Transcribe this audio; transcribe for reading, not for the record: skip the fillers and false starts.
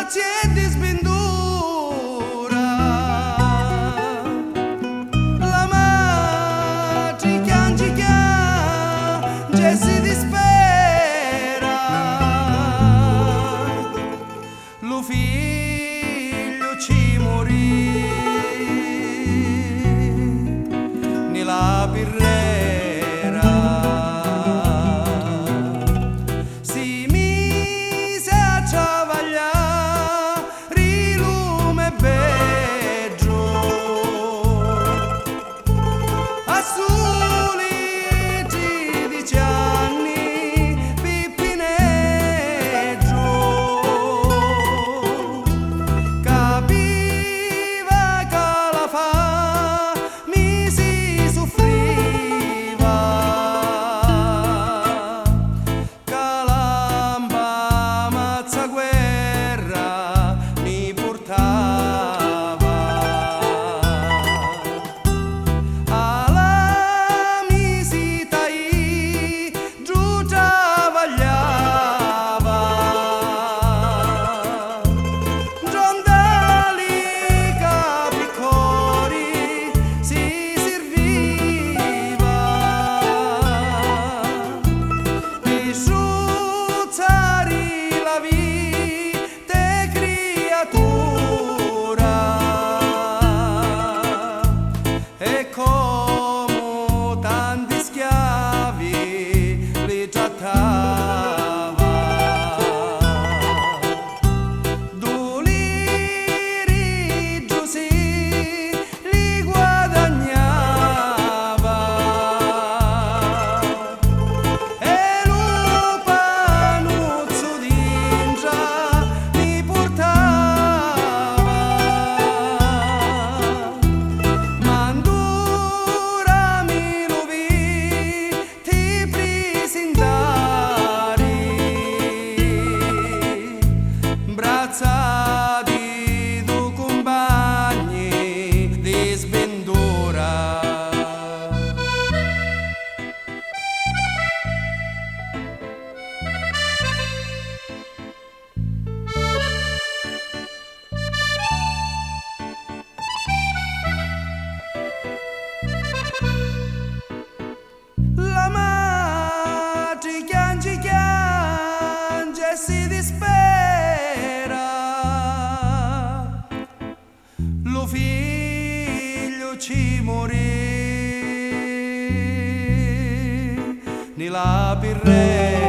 c'è di sventura, la madre piange che si dispera, lo figlio ci morì nella birrera. Come tanti schiavi li trattava, duri giusi li guadagnava e lo panuzzo d'ingia li portava. Di tu compagni di sventura. La madre piange si dispera, lo figlio ci morì nella birrera.